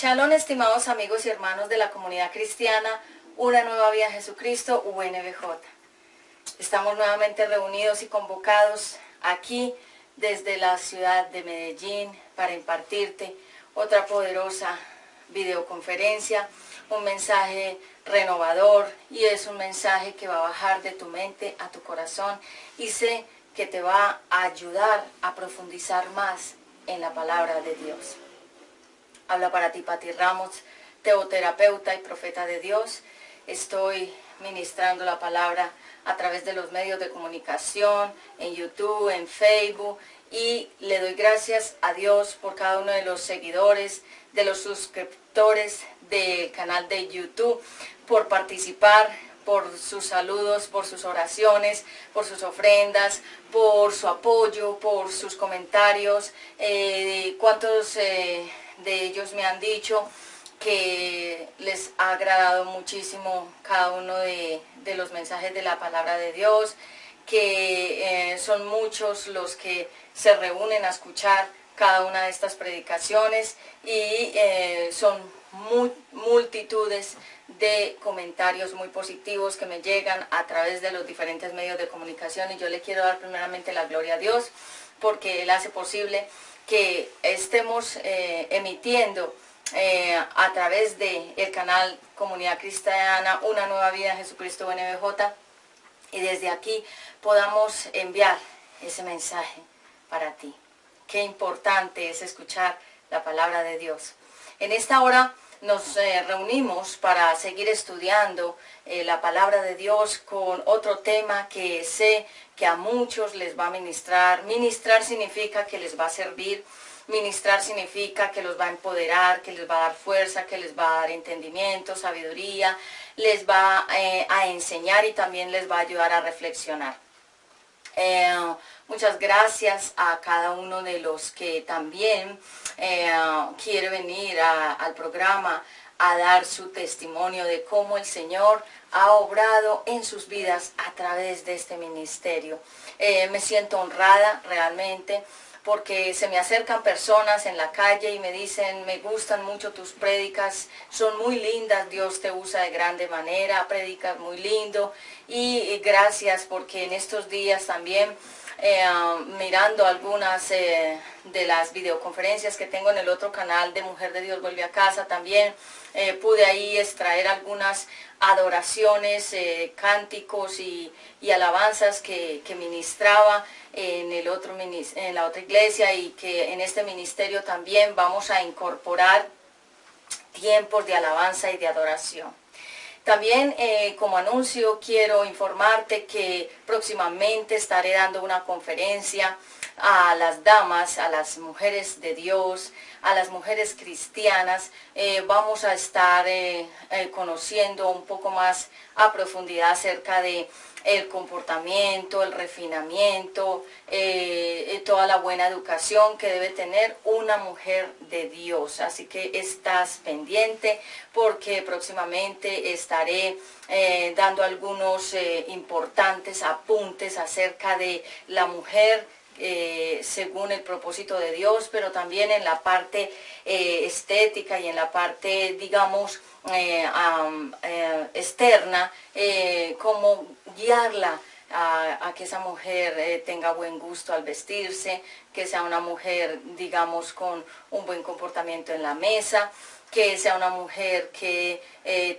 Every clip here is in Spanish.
Shalom, estimados amigos y hermanos de la comunidad cristiana, Una Nueva Vida en Jesucristo, UNBJ. Estamos nuevamente reunidos y convocados aquí desde la ciudad de Medellín para impartirte otra poderosa videoconferencia, un mensaje renovador, y es un mensaje que va a bajar de tu mente a tu corazón y sé que te va a ayudar a profundizar más en la palabra de Dios. Habla para ti Pati Ramos, teoterapeuta y profeta de Dios. Estoy ministrando la palabra a través de los medios de comunicación, en YouTube, en Facebook, y le doy gracias a Dios por cada uno de los seguidores, de los suscriptores del canal de YouTube, por participar, por sus saludos, por sus oraciones, por sus ofrendas, por su apoyo, por sus comentarios. ¿Cuántos de ellos me han dicho que les ha agradado muchísimo cada uno de los mensajes de la palabra de Dios, que son muchos los que se reúnen a escuchar cada una de estas predicaciones y son multitudes de comentarios muy positivos que me llegan a través de los diferentes medios de comunicación, y yo le quiero dar primeramente la gloria a Dios porque Él hace posible que estemos emitiendo a través del canal Comunidad Cristiana Una Nueva Vida en Jesucristo UNBJ, y desde aquí podamos enviar ese mensaje para ti. Qué importante es escuchar la palabra de Dios. En esta hora nos reunimos para seguir estudiando la palabra de Dios con otro tema que sé que a muchos les va a ministrar. Ministrar significa que les va a servir. Ministrar significa que los va a empoderar, que les va a dar fuerza, que les va a dar entendimiento, sabiduría, les va a enseñar y también les va a ayudar a reflexionar. Muchas gracias a cada uno de los que también quiere venir al programa a dar su testimonio de cómo el Señor ha obrado en sus vidas a través de este ministerio. Me siento honrada realmente, porque se me acercan personas en la calle y me dicen: me gustan mucho tus prédicas, son muy lindas, Dios te usa de grande manera, predicas muy lindo, y gracias, porque en estos días también mirando algunas de las videoconferencias que tengo en el otro canal de Mujer de Dios Vuelve a Casa, también pude ahí extraer algunas adoraciones, cánticos y alabanzas que ministraba en la otra iglesia, y que en este ministerio también vamos a incorporar tiempos de alabanza y de adoración. También como anuncio quiero informarte que próximamente estaré dando una conferencia a las damas, a las mujeres de Dios, a las mujeres cristianas. Vamos a estar conociendo un poco más a profundidad acerca de el comportamiento, el refinamiento, toda la buena educación que debe tener una mujer de Dios. Así que estás pendiente, porque próximamente estaré dando algunos importantes apuntes acerca de la mujer según el propósito de Dios, pero también en la parte estética y en la parte, digamos, externa, cómo guiarla a que esa mujer tenga buen gusto al vestirse, que sea una mujer, digamos, con un buen comportamiento en la mesa, que sea una mujer que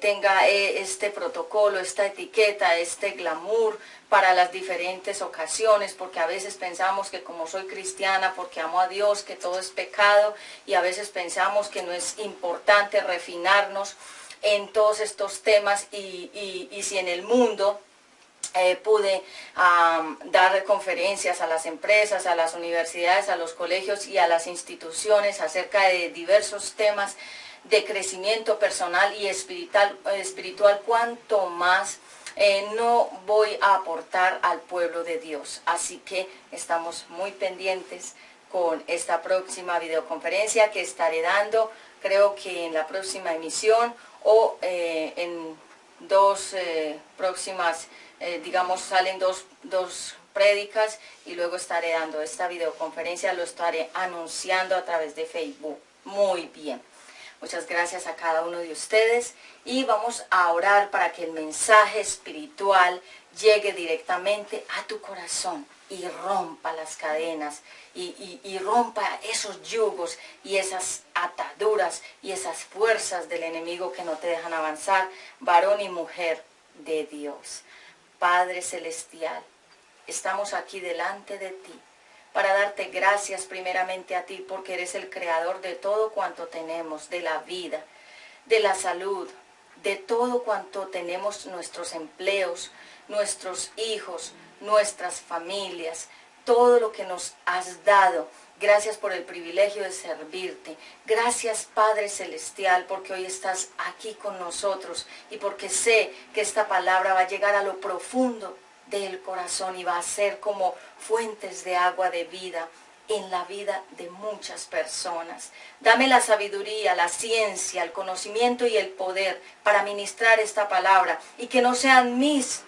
tenga este protocolo, esta etiqueta, este glamour para las diferentes ocasiones, porque a veces pensamos que como soy cristiana, porque amo a Dios, que todo es pecado, y a veces pensamos que no es importante refinarnos en todos estos temas, y si en el mundo pude dar conferencias a las empresas, a las universidades, a los colegios y a las instituciones acerca de diversos temas de crecimiento personal y espiritual, cuanto más no voy a aportar al pueblo de Dios. Así que estamos muy pendientes con esta próxima videoconferencia que estaré dando, creo que en la próxima emisión o en dos próximas, digamos, salen dos prédicas, y luego estaré dando esta videoconferencia, lo estaré anunciando a través de Facebook. Muy bien. Muchas gracias a cada uno de ustedes y vamos a orar para que el mensaje espiritual llegue directamente a tu corazón y rompa las cadenas y rompa esos yugos y esas ataduras y esas fuerzas del enemigo que no te dejan avanzar, varón y mujer de Dios. Padre Celestial, estamos aquí delante de ti para darte gracias primeramente a ti porque eres el creador de todo cuanto tenemos, de la vida, de la salud, de todo cuanto tenemos, nuestros empleos, nuestros hijos, nuestras familias, todo lo que nos has dado. Gracias por el privilegio de servirte. Gracias, Padre Celestial, porque hoy estás aquí con nosotros y porque sé que esta palabra va a llegar a lo profundo del corazón y va a ser como fuentes de agua de vida en la vida de muchas personas. Dame la sabiduría, la ciencia, el conocimiento y el poder para ministrar esta palabra y que no sean mis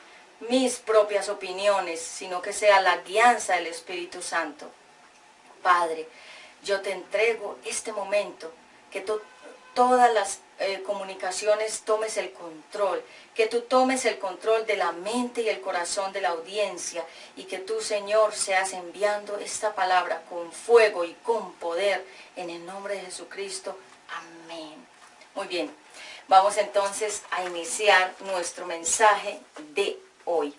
propias opiniones, sino que sea la guianza del Espíritu Santo. Padre, yo te entrego este momento, que todas las comunicaciones tomes el control, que tú tomes el control de la mente y el corazón de la audiencia y que tú, Señor, seas enviando esta palabra con fuego y con poder en el nombre de Jesucristo. Amén. Muy bien, vamos entonces a iniciar nuestro mensaje de hoy.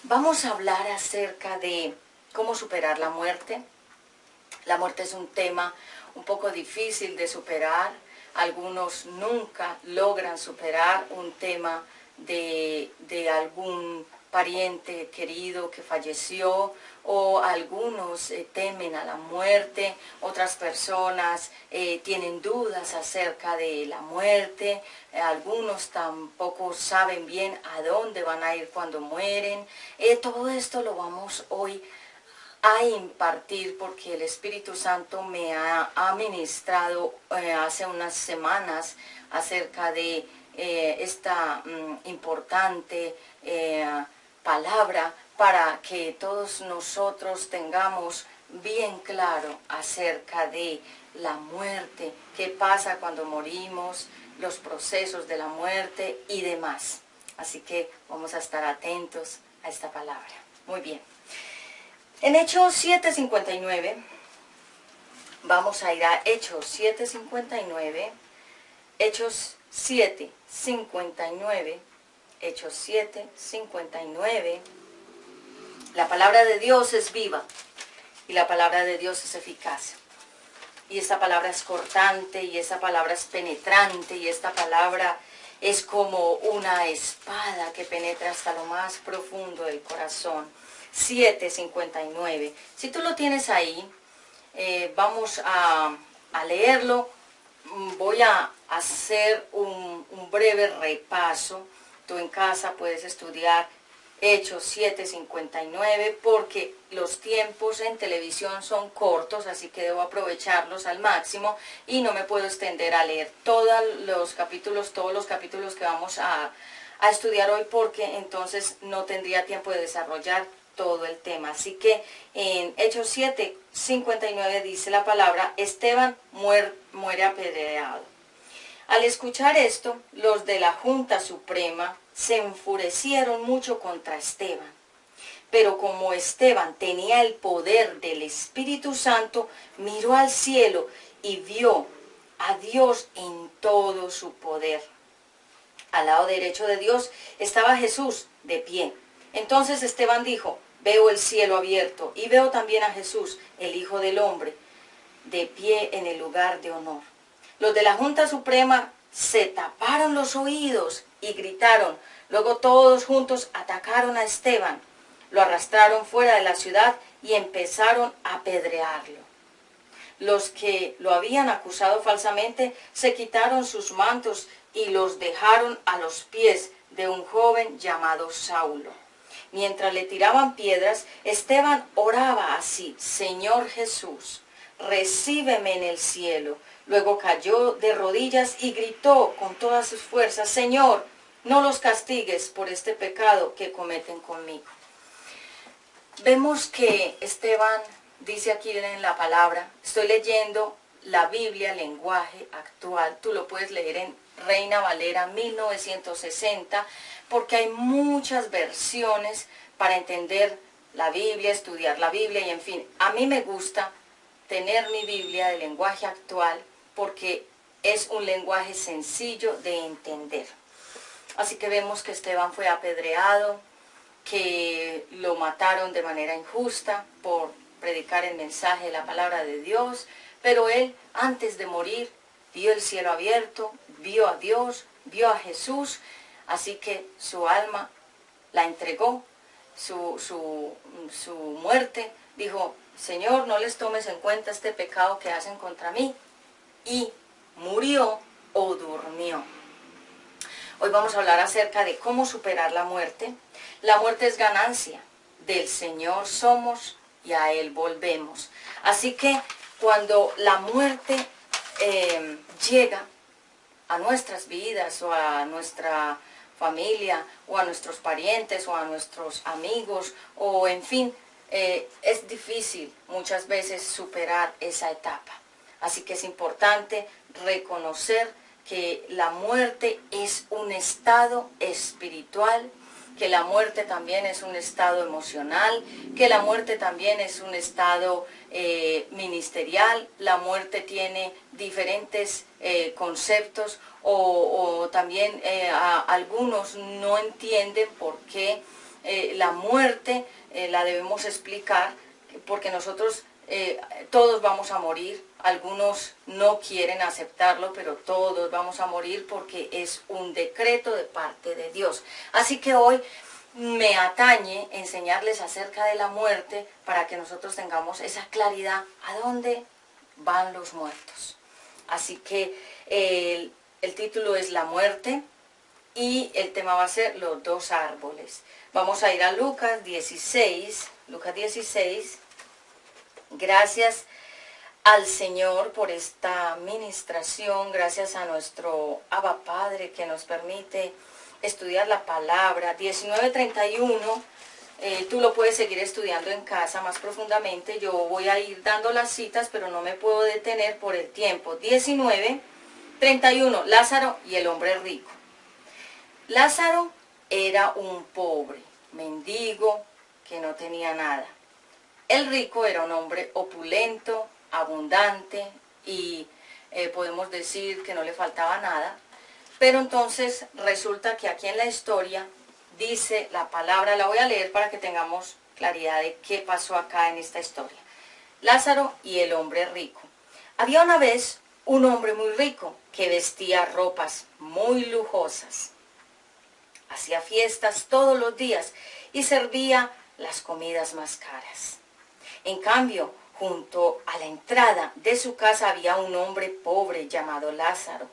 Vamos a hablar acerca de cómo superar la muerte. La muerte es un tema un poco difícil de superar. Algunos nunca logran superar un tema de algún pariente querido que falleció, o algunos temen a la muerte, otras personas tienen dudas acerca de la muerte, algunos tampoco saben bien a dónde van a ir cuando mueren. Todo esto lo vamos hoy a impartir porque el Espíritu Santo me ha ministrado hace unas semanas acerca de esta importante palabra para que todos nosotros tengamos bien claro acerca de la muerte, qué pasa cuando morimos, los procesos de la muerte y demás. Así que vamos a estar atentos a esta palabra. Muy bien. En Hechos 7:59, vamos a ir a Hechos 7:59, Hechos 7:59, Hechos 7:59. La palabra de Dios es viva y la palabra de Dios es eficaz. Y esta palabra es cortante y esta palabra es penetrante y esta palabra es como una espada que penetra hasta lo más profundo del corazón. 7:59. Si tú lo tienes ahí, vamos a leerlo. Voy a hacer un breve repaso. Tú en casa puedes estudiar Hechos 7:59 porque los tiempos en televisión son cortos, así que debo aprovecharlos al máximo y no me puedo extender a leer todos los capítulos que vamos a estudiar hoy, porque entonces no tendría tiempo de desarrollar todo el tema. Así que en Hechos 7:59 dice la palabra: Esteban muere apedreado. Al escuchar esto, los de la Junta Suprema se enfurecieron mucho contra Esteban. Pero como Esteban tenía el poder del Espíritu Santo, miró al cielo y vio a Dios en todo su poder. Al lado derecho de Dios estaba Jesús de pie. Entonces Esteban dijo: veo el cielo abierto y veo también a Jesús, el Hijo del Hombre, de pie en el lugar de honor. Los de la Junta Suprema se taparon los oídos y gritaron. Luego todos juntos atacaron a Esteban, lo arrastraron fuera de la ciudad y empezaron a apedrearlo. Los que lo habían acusado falsamente se quitaron sus mantos y los dejaron a los pies de un joven llamado Saulo. Mientras le tiraban piedras, Esteban oraba así: Señor Jesús, recíbeme en el cielo. Luego cayó de rodillas y gritó con todas sus fuerzas: Señor, no los castigues por este pecado que cometen conmigo. Vemos que Esteban dice aquí en la palabra, estoy leyendo la Biblia, lenguaje actual. Tú lo puedes leer en Reina Valera 1960, porque hay muchas versiones para entender la Biblia, estudiar la Biblia y en fin. A mí me gusta tener mi Biblia de lenguaje actual porque es un lenguaje sencillo de entender. Así que vemos que Esteban fue apedreado, que lo mataron de manera injusta por predicar el mensaje de la palabra de Dios, pero él antes de morir vio el cielo abierto, vio a Dios, vio a Jesús, así que su alma la entregó, su muerte, dijo, Señor, no les tomes en cuenta este pecado que hacen contra mí, y murió o durmió. Hoy vamos a hablar acerca de cómo superar la muerte. La muerte es ganancia, del Señor somos y a Él volvemos. Así que cuando la muerte llega a nuestras vidas o a nuestra familia o a nuestros parientes o a nuestros amigos o en fin, es difícil muchas veces superar esa etapa. Así que es importante reconocer que la muerte es un estado espiritual, que la muerte también es un estado emocional, que la muerte también es un estado ministerial, la muerte tiene diferentes conceptos o también algunos no entienden por qué la muerte la debemos explicar, porque nosotros todos vamos a morir. Algunos no quieren aceptarlo, pero todos vamos a morir porque es un decreto de parte de Dios. Así que hoy me atañe enseñarles acerca de la muerte para que nosotros tengamos esa claridad a dónde van los muertos. Así que el título es La muerte y el tema va a ser los dos árboles. Vamos a ir a Lucas 16. Gracias al Señor por esta ministración, gracias a nuestro Abba Padre que nos permite estudiar la palabra. 19:31, tú lo puedes seguir estudiando en casa más profundamente. Yo voy a ir dando las citas, pero no me puedo detener por el tiempo. 19:31, Lázaro y el hombre rico. Lázaro era un pobre, mendigo, que no tenía nada. El rico era un hombre opulento, abundante y podemos decir que no le faltaba nada. Pero entonces resulta que aquí en la historia dice la palabra, la voy a leer para que tengamos claridad de qué pasó acá en esta historia. Lázaro y el hombre rico. Había una vez un hombre muy rico que vestía ropas muy lujosas. Hacía fiestas todos los días y servía las comidas más caras. En cambio, junto a la entrada de su casa había un hombre pobre llamado Lázaro,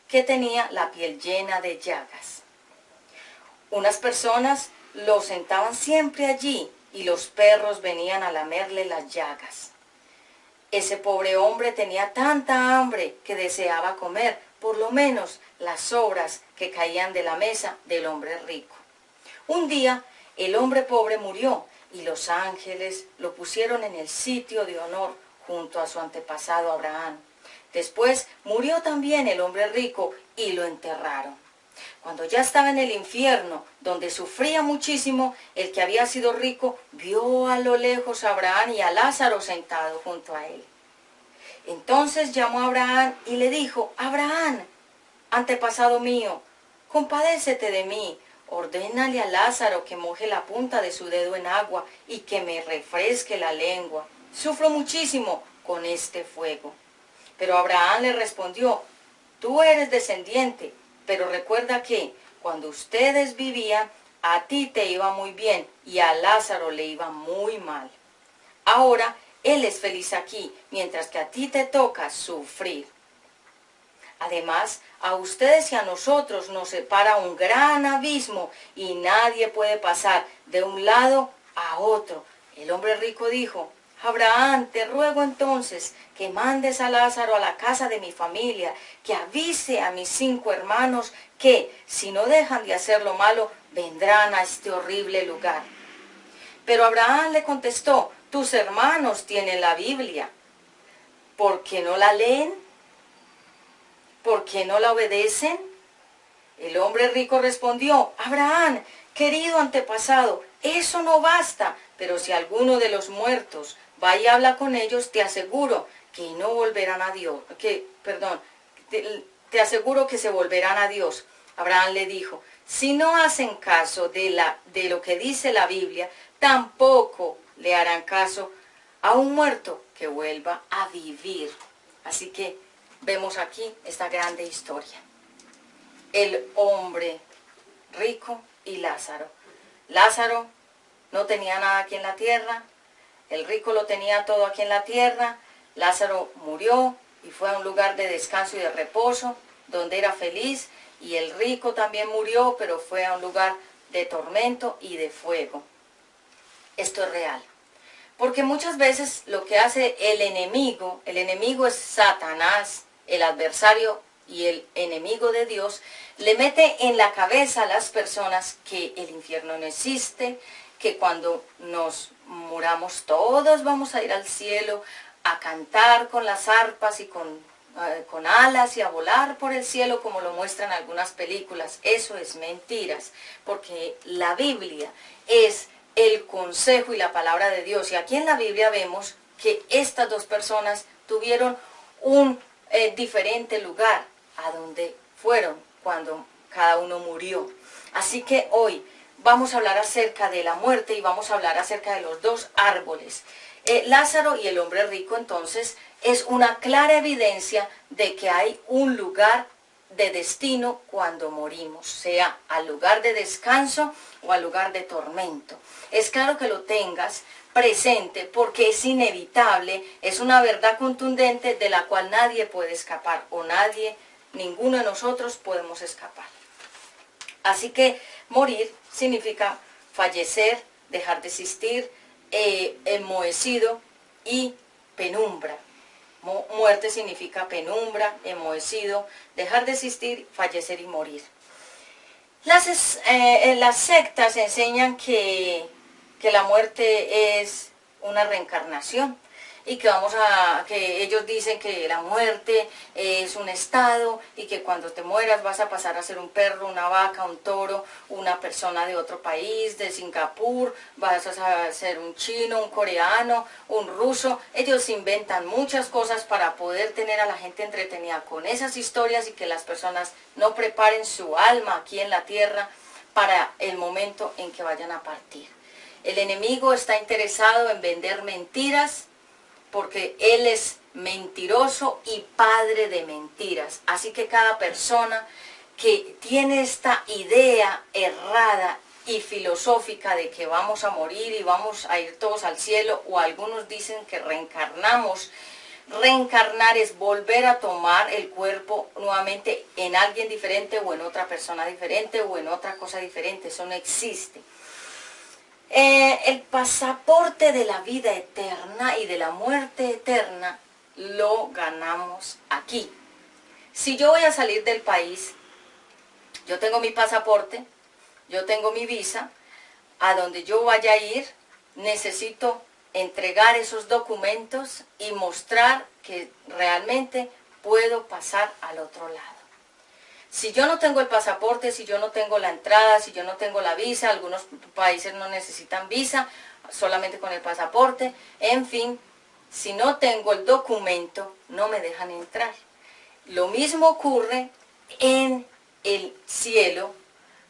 que tenía la piel llena de llagas. Unas personas lo sentaban siempre allí y los perros venían a lamerle las llagas. Ese pobre hombre tenía tanta hambre que deseaba comer por lo menos las sobras que caían de la mesa del hombre rico. Un día el hombre pobre murió y los ángeles lo pusieron en el sitio de honor junto a su antepasado Abraham. Después murió también el hombre rico y lo enterraron. Cuando ya estaba en el infierno, donde sufría muchísimo, el que había sido rico vio a lo lejos a Abraham y a Lázaro sentado junto a él. Entonces llamó a Abraham y le dijo, Abraham, antepasado mío, compadécete de mí, ordénale a Lázaro que moje la punta de su dedo en agua y que me refresque la lengua. Sufro muchísimo con este fuego. Pero Abraham le respondió, tú eres descendiente, pero recuerda que cuando ustedes vivían, a ti te iba muy bien y a Lázaro le iba muy mal. Ahora él es feliz aquí, mientras que a ti te toca sufrir. Además, a ustedes y a nosotros nos separa un gran abismo y nadie puede pasar de un lado a otro. El hombre rico dijo, Abraham, te ruego entonces que mandes a Lázaro a la casa de mi familia, que avise a mis 5 hermanos que, si no dejan de hacer lo malo, vendrán a este horrible lugar. Pero Abraham le contestó, tus hermanos tienen la Biblia. ¿Por qué no la leen? ¿Por qué no la obedecen? El hombre rico respondió: Abraham, querido antepasado, eso no basta, pero si alguno de los muertos va y habla con ellos, te aseguro que no volverán a Dios, te aseguro que se volverán a Dios. Abraham le dijo: si no hacen caso de lo que dice la Biblia, tampoco le harán caso a un muerto que vuelva a vivir. Así que vemos aquí esta grande historia. El hombre rico y Lázaro. Lázaro no tenía nada aquí en la tierra, el rico lo tenía todo aquí en la tierra. Lázaro murió y fue a un lugar de descanso y de reposo, donde era feliz, y el rico también murió, pero fue a un lugar de tormento y de fuego. Esto es real. Porque muchas veces lo que hace el enemigo es Satanás, el adversario y el enemigo de Dios, le mete en la cabeza a las personas que el infierno no existe, que cuando nos muramos todos vamos a ir al cielo a cantar con las arpas y con alas y a volar por el cielo, como lo muestran algunas películas. Eso es mentiras, porque la Biblia es el consejo y la palabra de Dios. Y aquí en la Biblia vemos que estas dos personas tuvieron un diferente lugar a donde fueron cuando cada uno murió. Así que hoy vamos a hablar acerca de la muerte y vamos a hablar acerca de los dos árboles. Lázaro y el hombre rico, entonces, es una clara evidencia de que hay un lugar de destino cuando morimos, sea al lugar de descanso o al lugar de tormento. Es claro que lo tengas presente porque es inevitable, es una verdad contundente de la cual nadie puede escapar, o ninguno de nosotros podemos escapar. Así que morir significa fallecer, dejar de existir, enmohecido y penumbra. Muerte significa penumbra, enmohecido, dejar de existir, fallecer y morir. Las sectas enseñan que la muerte es una reencarnación y que ellos dicen que la muerte es un estado y que cuando te mueras vas a pasar a ser un perro, una vaca, un toro, una persona de otro país, de Singapur, vas a ser un chino, un coreano, un ruso. Ellos inventan muchas cosas para poder tener a la gente entretenida con esas historias y que las personas no preparen su alma aquí en la tierra para el momento en que vayan a partir. El enemigo está interesado en vender mentiras, porque él es mentiroso y padre de mentiras. Así que cada persona que tiene esta idea errada y filosófica de que vamos a morir y vamos a ir todos al cielo, o algunos dicen que reencarnamos. Reencarnar es volver a tomar el cuerpo nuevamente en alguien diferente o en otra persona diferente o en otra cosa diferente. Eso no existe. El pasaporte de la vida eterna y de la muerte eterna lo ganamos aquí. Si yo voy a salir del país, yo tengo mi pasaporte, yo tengo mi visa, a donde yo vaya a ir, necesito entregar esos documentos y mostrar que realmente puedo pasar al otro lado. Si yo no tengo el pasaporte, si yo no tengo la entrada, si yo no tengo la visa, algunos países no necesitan visa, solamente con el pasaporte, en fin, si no tengo el documento, no me dejan entrar. Lo mismo ocurre en el cielo.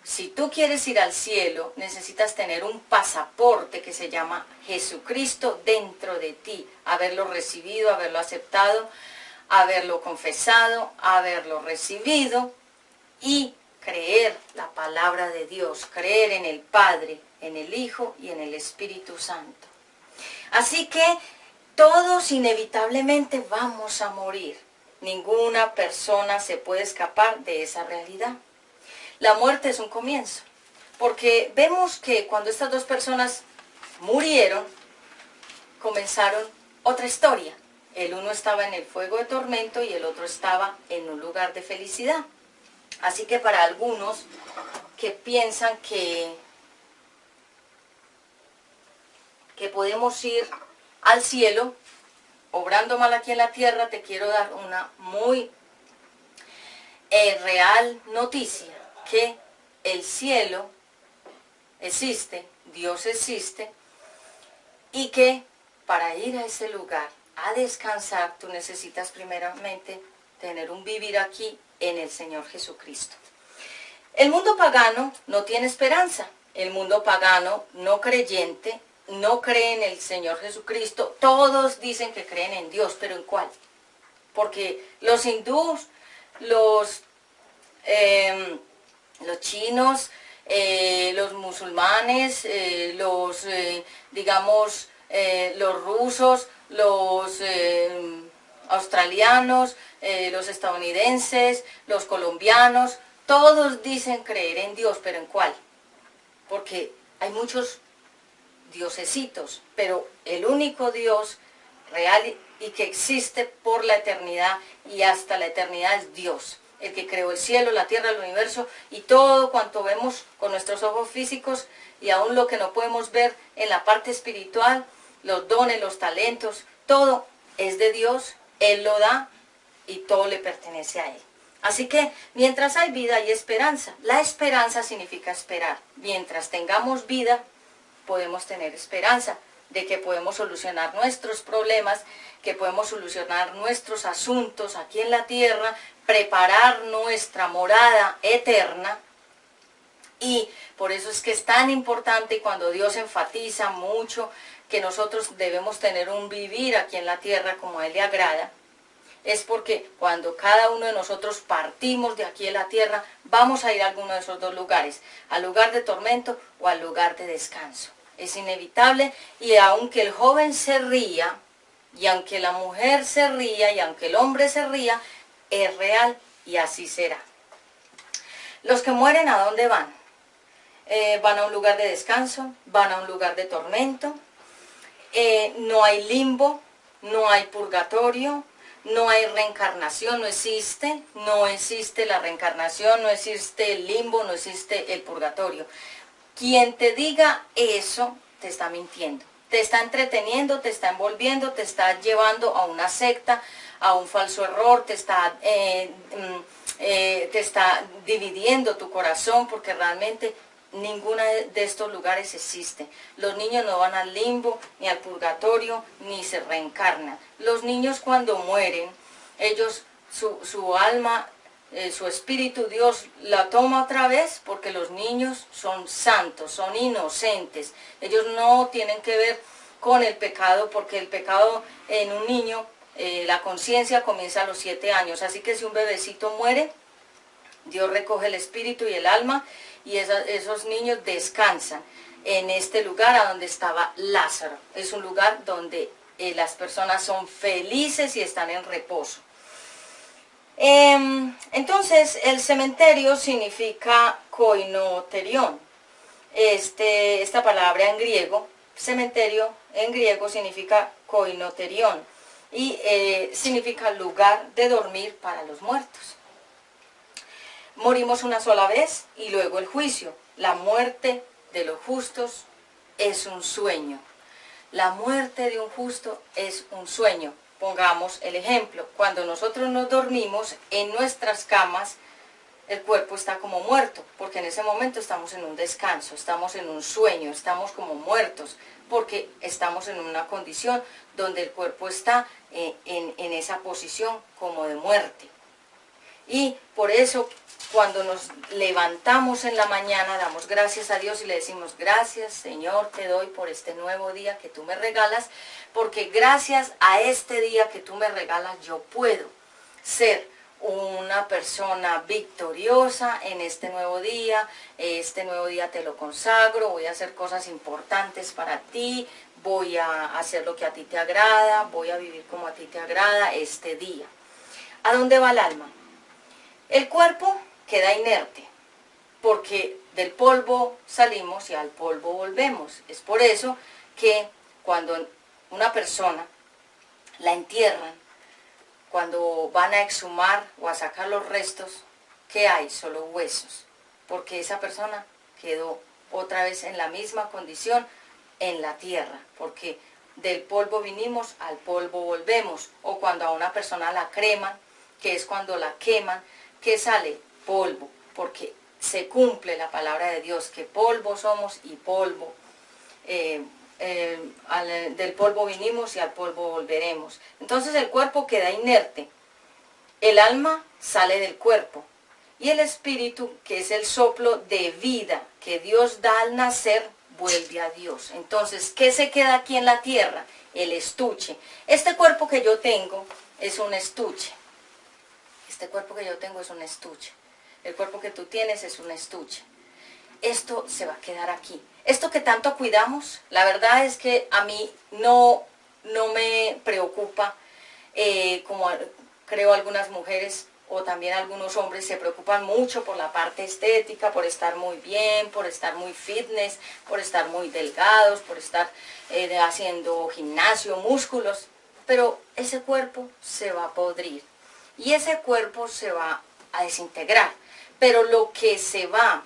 Si tú quieres ir al cielo, necesitas tener un pasaporte que se llama Jesucristo dentro de ti, haberlo recibido, haberlo aceptado, haberlo confesado, haberlo recibido, y creer la palabra de Dios, creer en el Padre, en el Hijo y en el Espíritu Santo. Así que todos inevitablemente vamos a morir. Ninguna persona se puede escapar de esa realidad. La muerte es un comienzo, porque vemos que cuando estas dos personas murieron, comenzaron otra historia. El uno estaba en el fuego de tormento y el otro estaba en un lugar de felicidad. Así que para algunos que piensan que podemos ir al cielo, obrando mal aquí en la tierra, te quiero dar una muy real noticia, que el cielo existe, Dios existe, y que para ir a ese lugar a descansar, tú necesitas primeramente tener un vivir aquí en el Señor Jesucristo. El mundo pagano no tiene esperanza. El mundo pagano no creyente no cree en el Señor Jesucristo. Todos dicen que creen en Dios, pero ¿en cuál? Porque los hindús, los chinos, los musulmanes, digamos, los rusos, los australianos, los estadounidenses, los colombianos, todos dicen creer en Dios, pero ¿en cuál? Porque hay muchos diosesitos, pero el único Dios real y que existe por la eternidad y hasta la eternidad es Dios, el que creó el cielo, la tierra, el universo y todo cuanto vemos con nuestros ojos físicos y aún lo que no podemos ver en la parte espiritual, los dones, los talentos, todo es de Dios, Él lo da y todo le pertenece a Él. Así que mientras hay vida hay esperanza. La esperanza significa esperar. Mientras tengamos vida podemos tener esperanza de que podemos solucionar nuestros problemas, que podemos solucionar nuestros asuntos aquí en la tierra, preparar nuestra morada eterna. Y por eso es que es tan importante cuando Dios enfatiza mucho que nosotros debemos tener un vivir aquí en la tierra como a Él le agrada. Es porque cuando cada uno de nosotros partimos de aquí en la tierra, vamos a ir a alguno de esos dos lugares, al lugar de tormento o al lugar de descanso. Es inevitable, y aunque el joven se ría, y aunque la mujer se ría, y aunque el hombre se ría, es real y así será. Los que mueren, ¿a dónde van? Van a un lugar de descanso, van a un lugar de tormento, no hay limbo, no hay purgatorio, no hay reencarnación, no existe la reencarnación, no existe el limbo, no existe el purgatorio. Quien te diga eso, te está mintiendo, te está entreteniendo, te está envolviendo, te está llevando a una secta, a un falso error, te está dividiendo tu corazón, porque realmente ninguno de estos lugares existe. Los niños no van al limbo, ni al purgatorio, ni se reencarnan. Los niños cuando mueren, ellos, su alma, su espíritu, Dios la toma otra vez, porque los niños son santos, son inocentes. Ellos no tienen que ver con el pecado, porque el pecado en un niño, la conciencia comienza a los 7 años. Así que si un bebecito muere, Dios recoge el espíritu y el alma, y esos niños descansan en este lugar a donde estaba Lázaro. Es un lugar donde las personas son felices y están en reposo. Entonces, el cementerio significa koinoterion. Esta palabra en griego, cementerio en griego significa koinoterion, y significa lugar de dormir para los muertos. Morimos una sola vez y luego el juicio. La muerte de los justos es un sueño. La muerte de un justo es un sueño. Pongamos el ejemplo. Cuando nosotros nos dormimos en nuestras camas, el cuerpo está como muerto, porque en ese momento estamos en un descanso, estamos en un sueño, estamos como muertos, porque estamos en una condición donde el cuerpo está en esa posición como de muerte. Y por eso cuando nos levantamos en la mañana damos gracias a Dios y le decimos: gracias Señor, te doy por este nuevo día que tú me regalas, porque gracias a este día que tú me regalas yo puedo ser una persona victoriosa en este nuevo día. Este nuevo día te lo consagro, voy a hacer cosas importantes para ti, voy a hacer lo que a ti te agrada, voy a vivir como a ti te agrada este día. ¿A dónde va el alma? El cuerpo queda inerte, porque del polvo salimos y al polvo volvemos. Es por eso que cuando una persona la entierran, cuando van a exhumar o a sacar los restos, ¿qué hay? Solo huesos, porque esa persona quedó otra vez en la misma condición en la tierra, porque del polvo vinimos, al polvo volvemos. O cuando a una persona la creman, que es cuando la queman, ¿qué sale? Polvo, porque se cumple la palabra de Dios, que polvo somos y polvo. Del polvo vinimos y al polvo volveremos. Entonces el cuerpo queda inerte, el alma sale del cuerpo y el espíritu, que es el soplo de vida que Dios da al nacer, vuelve a Dios. Entonces, ¿qué se queda aquí en la tierra? El estuche. Este cuerpo que yo tengo es un estuche. Este cuerpo que yo tengo es un estuche. El cuerpo que tú tienes es un estuche. Esto se va a quedar aquí. Esto que tanto cuidamos, la verdad es que a mí no me preocupa, como creo algunas mujeres o también algunos hombres se preocupan mucho por la parte estética, por estar muy bien, por estar muy fitness, por estar muy delgados, por estar haciendo gimnasio, músculos, pero ese cuerpo se va a podrir y ese cuerpo se va a desintegrar, pero lo que se va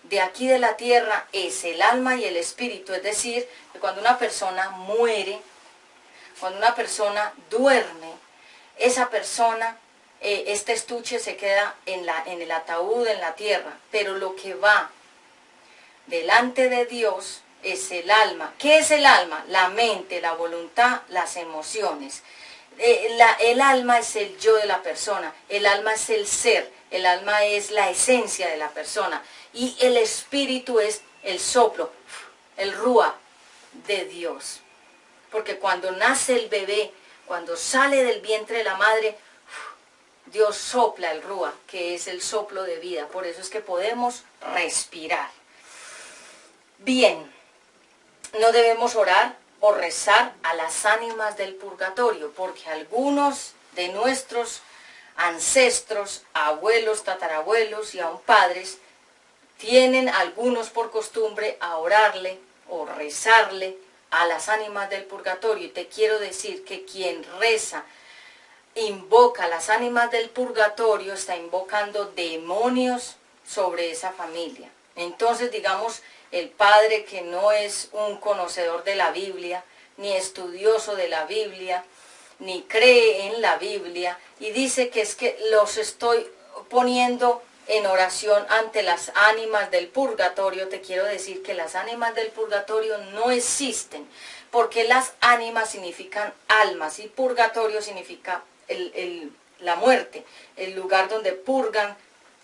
de aquí de la tierra es el alma y el espíritu, es decir, que cuando una persona muere, cuando una persona duerme, esa persona, este estuche se queda en el ataúd, en la tierra, pero lo que va delante de Dios es el alma. ¿Qué es el alma? La mente, la voluntad, las emociones. El alma es el yo de la persona, el alma es el ser, el alma es la esencia de la persona y el espíritu es el soplo, el ruah de Dios. Porque cuando nace el bebé, cuando sale del vientre de la madre, Dios sopla el ruah, que es el soplo de vida. Por eso es que podemos respirar. Bien, no debemos orar o rezar a las ánimas del purgatorio, porque algunos de nuestros ancestros, abuelos, tatarabuelos y aún padres, tienen algunos por costumbre a orarle o rezarle a las ánimas del purgatorio. Y te quiero decir que quien reza, invoca a las ánimas del purgatorio, está invocando demonios sobre esa familia. Entonces, digamos, el padre que no es un conocedor de la Biblia, ni estudioso de la Biblia, ni cree en la Biblia, y dice que es que los estoy poniendo en oración ante las ánimas del purgatorio, te quiero decir que las ánimas del purgatorio no existen, porque las ánimas significan almas y purgatorio significa la muerte, el lugar donde purgan,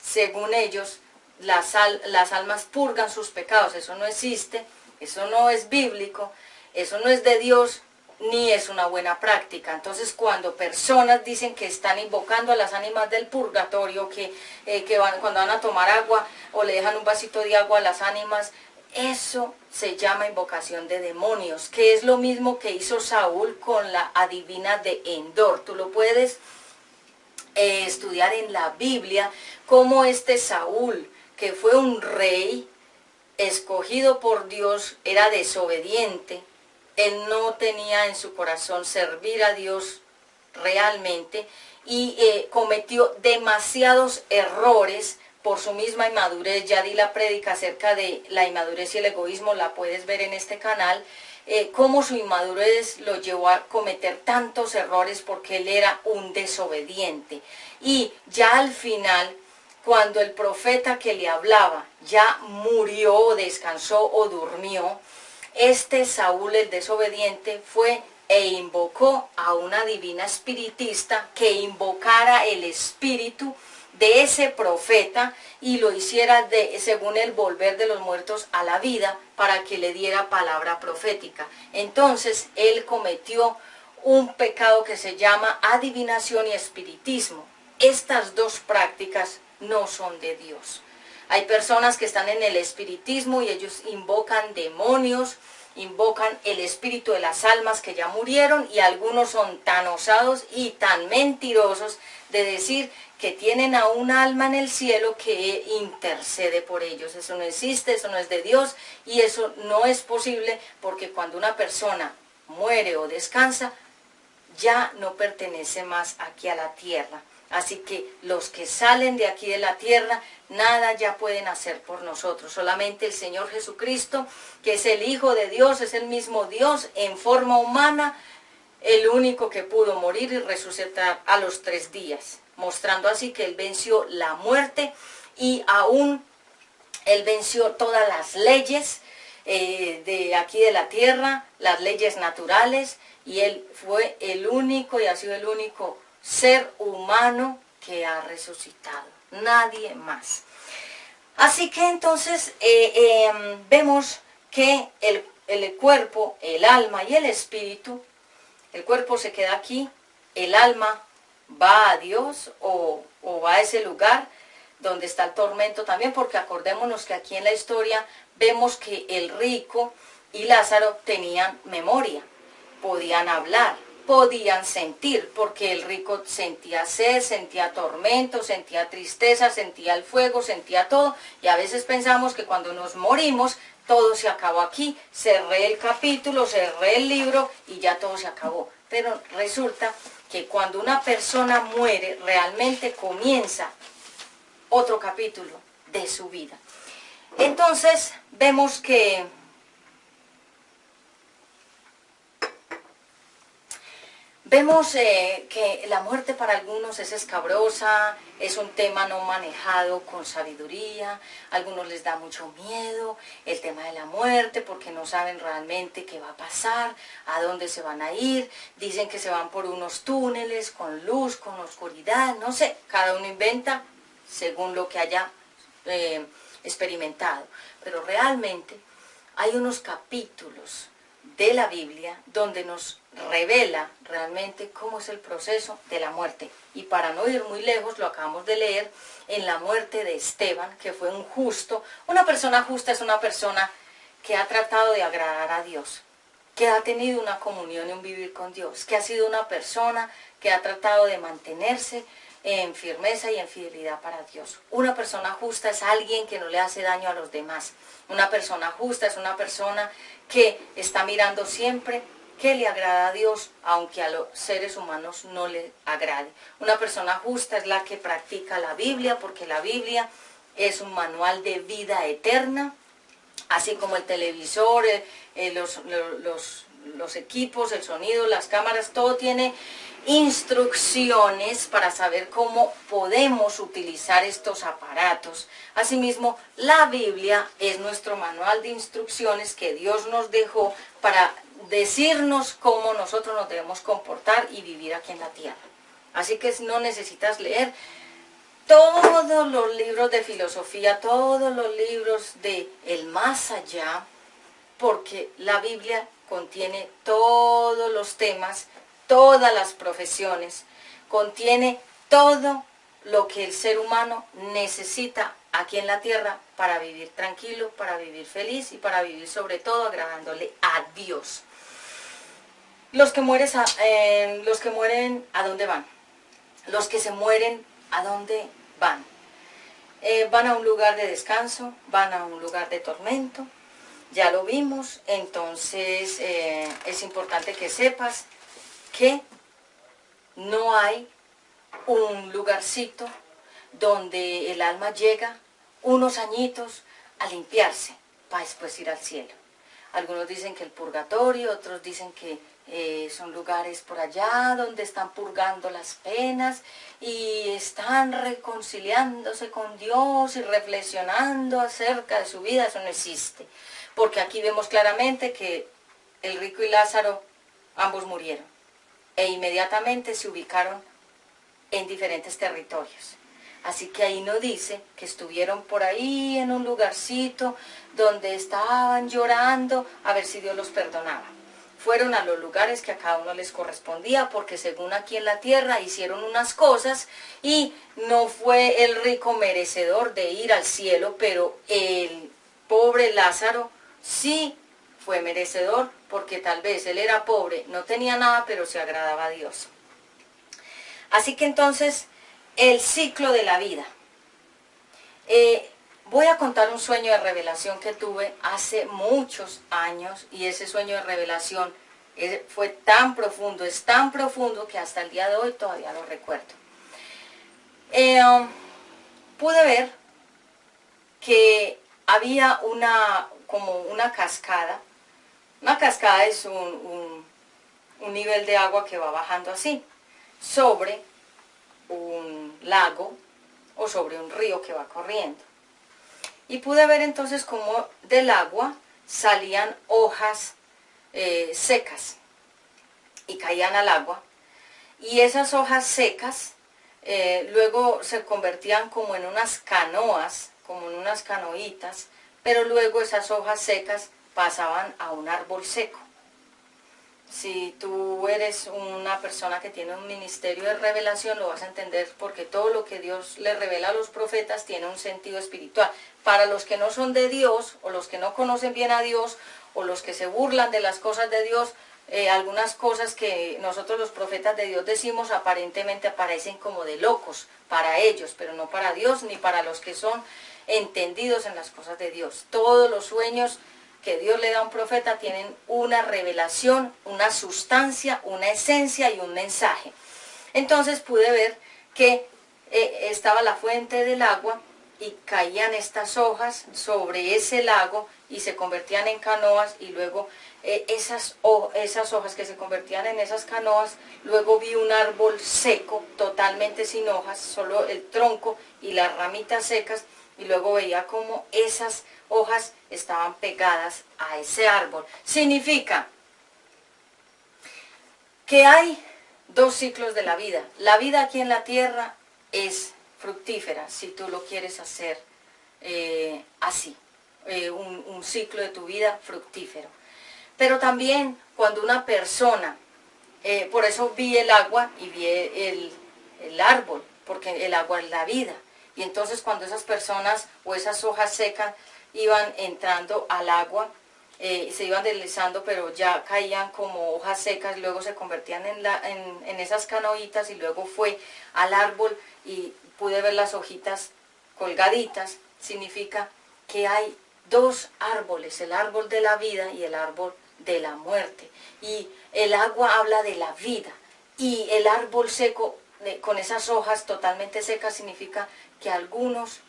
según ellos, las almas purgan sus pecados. Eso no existe, eso no es bíblico, eso no es de Dios, ni es una buena práctica. Entonces, cuando personas dicen que están invocando a las ánimas del purgatorio, cuando van a tomar agua o le dejan un vasito de agua a las ánimas, eso se llama invocación de demonios, que es lo mismo que hizo Saúl con la adivina de Endor. Tú lo puedes estudiar en la Biblia, cómo este Saúl, que fue un rey escogido por Dios, era desobediente. Él no tenía en su corazón servir a Dios realmente y cometió demasiados errores por su misma inmadurez. Ya di la prédica acerca de la inmadurez y el egoísmo, la puedes ver en este canal, cómo su inmadurez lo llevó a cometer tantos errores porque él era un desobediente. Y ya al final, cuando el profeta que le hablaba ya murió o descansó o durmió, este Saúl el desobediente fue e invocó a una divina espiritista que invocara el espíritu de ese profeta y lo hiciera según el volver de los muertos a la vida para que le diera palabra profética. Entonces él cometió un pecado que se llama adivinación y espiritismo. Estas dos prácticas no son de Dios. Hay personas que están en el espiritismo y ellos invocan demonios, invocan el espíritu de las almas que ya murieron, y algunos son tan osados y tan mentirosos de decir que tienen a un alma en el cielo que intercede por ellos. Eso no existe, eso no es de Dios y eso no es posible, porque cuando una persona muere o descansa, ya no pertenece más aquí a la tierra. Así que los que salen de aquí de la tierra, nada ya pueden hacer por nosotros. Solamente el Señor Jesucristo, que es el Hijo de Dios, es el mismo Dios en forma humana, el único que pudo morir y resucitar a los 3 días, mostrando así que Él venció la muerte y aún Él venció todas las leyes de aquí de la tierra, las leyes naturales, y Él fue el único y ha sido el único ser humano que ha resucitado, nadie más. Así que entonces vemos que el cuerpo, el alma y el espíritu, el cuerpo se queda aquí, el alma va a Dios o va a ese lugar donde está el tormento también, porque acordémonos que aquí en la historia vemos que el rico y Lázaro tenían memoria, podían hablar, podían sentir, porque el rico sentía sed, sentía tormento, sentía tristeza, sentía el fuego, sentía todo, y a veces pensamos que cuando nos morimos todo se acabó aquí, cerré el capítulo, cerré el libro y ya todo se acabó. Pero resulta que cuando una persona muere realmente comienza otro capítulo de su vida. Entonces vemos que la muerte para algunos es escabrosa, es un tema no manejado con sabiduría, a algunos les da mucho miedo el tema de la muerte porque no saben realmente qué va a pasar, a dónde se van a ir, dicen que se van por unos túneles con luz, con oscuridad, no sé, cada uno inventa según lo que haya experimentado, pero realmente hay unos capítulos de la Biblia donde nos revela realmente cómo es el proceso de la muerte. Y para no ir muy lejos, lo acabamos de leer en la muerte de Esteban, que fue un justo. Una persona justa es una persona que ha tratado de agradar a Dios, que ha tenido una comunión y un vivir con Dios, que ha sido una persona que ha tratado de mantenerse en firmeza y en fidelidad para Dios. Una persona justa es alguien que no le hace daño a los demás. Una persona justa es una persona que está mirando siempre que le agrada a Dios, aunque a los seres humanos no le agrade. Una persona justa es la que practica la Biblia, porque la Biblia es un manual de vida eterna, así como el televisor, los equipos, el sonido, las cámaras, todo tiene instrucciones para saber cómo podemos utilizar estos aparatos. Asimismo, la Biblia es nuestro manual de instrucciones que Dios nos dejó para decirnos cómo nosotros nos debemos comportar y vivir aquí en la tierra. Así que no necesitas leer todos los libros de filosofía, todos los libros de el más allá, porque la Biblia contiene todos los temas, todas las profesiones, contiene todo lo que el ser humano necesita aquí en la tierra para vivir tranquilo, para vivir feliz y para vivir sobre todo agradándole a Dios. Los que mueren, ¿a dónde van? Los que se mueren, ¿a dónde van? Van a un lugar de descanso, van a un lugar de tormento, ya lo vimos. Entonces es importante que sepas que no hay un lugarcito donde el alma llega unos añitos a limpiarse para después ir al cielo. Algunos dicen que el purgatorio, otros dicen que son lugares por allá donde están purgando las penas y están reconciliándose con Dios y reflexionando acerca de su vida. Eso no existe, porque aquí vemos claramente que el rico y Lázaro ambos murieron e inmediatamente se ubicaron en diferentes territorios. Así que ahí no dice que estuvieron por ahí en un lugarcito donde estaban llorando a ver si Dios los perdonaba. Fueron a los lugares que a cada uno les correspondía, porque según aquí en la tierra hicieron unas cosas y no fue el rico merecedor de ir al cielo, pero el pobre Lázaro sí fue merecedor, porque tal vez él era pobre, no tenía nada, pero se agradaba a Dios. Así que entonces, el ciclo de la vida. Voy a contar un sueño de revelación que tuve hace muchos años, y ese sueño de revelación fue tan profundo, es tan profundo que hasta el día de hoy todavía lo recuerdo. pude ver que había como una cascada. Una cascada es un nivel de agua que va bajando así, sobre un lago o sobre un río que va corriendo. Y pude ver entonces cómo del agua salían hojas secas y caían al agua. Y esas hojas secas luego se convertían como en unas canoas, como en unas canoitas, pero luego esas hojas secas pasaban a un árbol seco. Si tú eres una persona que tiene un ministerio de revelación, lo vas a entender, porque todo lo que Dios le revela a los profetas tiene un sentido espiritual. Para los que no son de Dios, o los que no conocen bien a Dios, o los que se burlan de las cosas de Dios, algunas cosas que nosotros los profetas de Dios decimos aparentemente parecen como de locos para ellos, pero no para Dios ni para los que son entendidos en las cosas de Dios. Todos los sueños que Dios le da a un profeta tienen una revelación, una sustancia, una esencia y un mensaje. Entonces pude ver que estaba la fuente del agua y caían estas hojas sobre ese lago y se convertían en canoas, y luego esas hojas que se convertían en esas canoas, luego vi un árbol seco, totalmente sin hojas, solo el tronco y las ramitas secas, y luego veía cómo esas hojas estaban pegadas a ese árbol. Significa que hay dos ciclos de la vida. La vida aquí en la tierra es fructífera, si tú lo quieres hacer así, un ciclo de tu vida fructífero. Pero también cuando una persona, por eso vi el agua y vi el árbol, porque el agua es la vida. Y entonces cuando esas personas o esas hojas secas iban entrando al agua, se iban deslizando, pero ya caían como hojas secas, luego se convertían en esas canoitas, y luego fue al árbol y pude ver las hojitas colgaditas. Significa que hay dos árboles, el árbol de la vida y el árbol de la muerte. Y el agua habla de la vida, y el árbol seco con esas hojas totalmente secas significa que algunos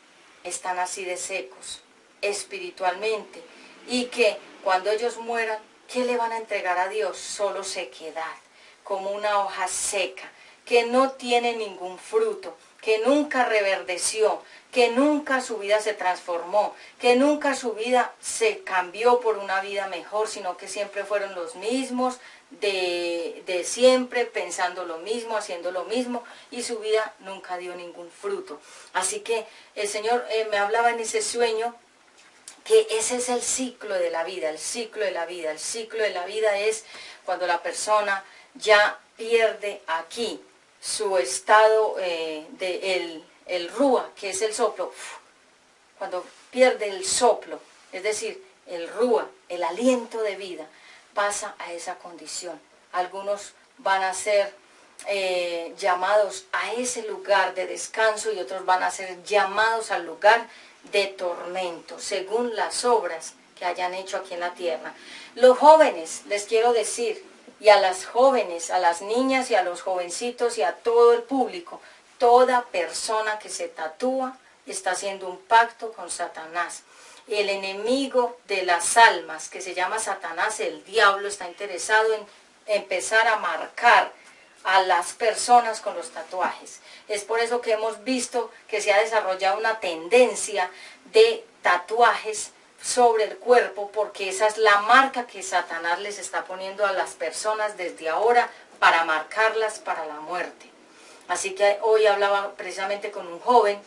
están así de secos espiritualmente, y que cuando ellos mueran, ¿qué le van a entregar a Dios? Solo sequedad, como una hoja seca, que no tiene ningún fruto, que nunca reverdeció, que nunca su vida se transformó, que nunca su vida se cambió por una vida mejor, sino que siempre fueron los mismos, de siempre, pensando lo mismo, haciendo lo mismo, y su vida nunca dio ningún fruto. Así que el Señor me hablaba en ese sueño que ese es el ciclo de la vida, el ciclo de la vida. El ciclo de la vida es cuando la persona ya pierde aquí su estado el rúa, que es el soplo. Cuando pierde el soplo, es decir, el rúa, el aliento de vida, pasa a esa condición. Algunos van a ser llamados a ese lugar de descanso, y otros van a ser llamados al lugar de tormento, según las obras que hayan hecho aquí en la tierra. Los jóvenes, les quiero decir, y a las jóvenes, a las niñas y a los jovencitos y a todo el público, toda persona que se tatúa está haciendo un pacto con Satanás. El enemigo de las almas, que se llama Satanás, el diablo, está interesado en empezar a marcar a las personas con los tatuajes. Es por eso que hemos visto que se ha desarrollado una tendencia de tatuajes sobre el cuerpo, porque esa es la marca que Satanás les está poniendo a las personas desde ahora para marcarlas para la muerte. Así que hoy hablaba precisamente con un joven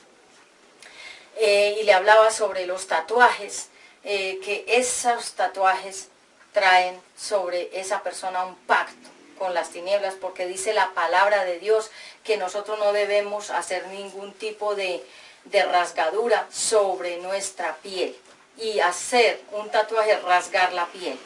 y le hablaba sobre los tatuajes, que esos tatuajes traen sobre esa persona un pacto con las tinieblas, porque dice la palabra de Dios que nosotros no debemos hacer ningún tipo de rasgadura sobre nuestra piel, y hacer un tatuaje, rasgar la piel.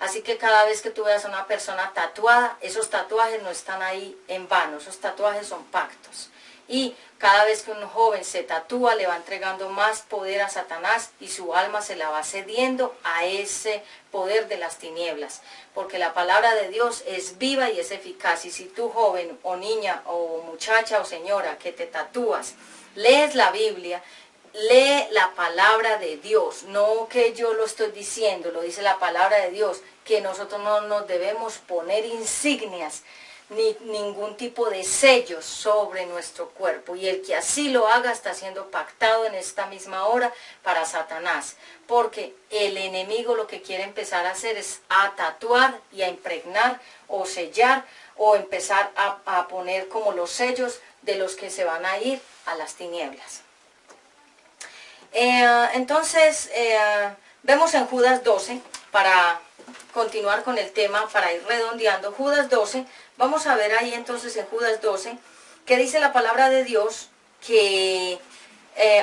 Así que cada vez que tú veas a una persona tatuada, esos tatuajes no están ahí en vano, esos tatuajes son pactos. Y cada vez que un joven se tatúa, le va entregando más poder a Satanás y su alma se la va cediendo a ese poder de las tinieblas. Porque la palabra de Dios es viva y es eficaz. Y si tú, joven o niña o muchacha o señora que te tatúas, lees la Biblia, lee la palabra de Dios, no que yo lo estoy diciendo, lo dice la palabra de Dios, que nosotros no nos debemos poner insignias ni ningún tipo de sellos sobre nuestro cuerpo. Y el que así lo haga está siendo pactado en esta misma hora para Satanás. Porque el enemigo lo que quiere empezar a hacer es a tatuar y a impregnar o sellar o empezar a poner como los sellos de los que se van a ir a las tinieblas. Entonces, vemos en Judas 12, para continuar con el tema, para ir redondeando, Judas 12, vamos a ver ahí entonces en Judas 12, que dice la palabra de Dios que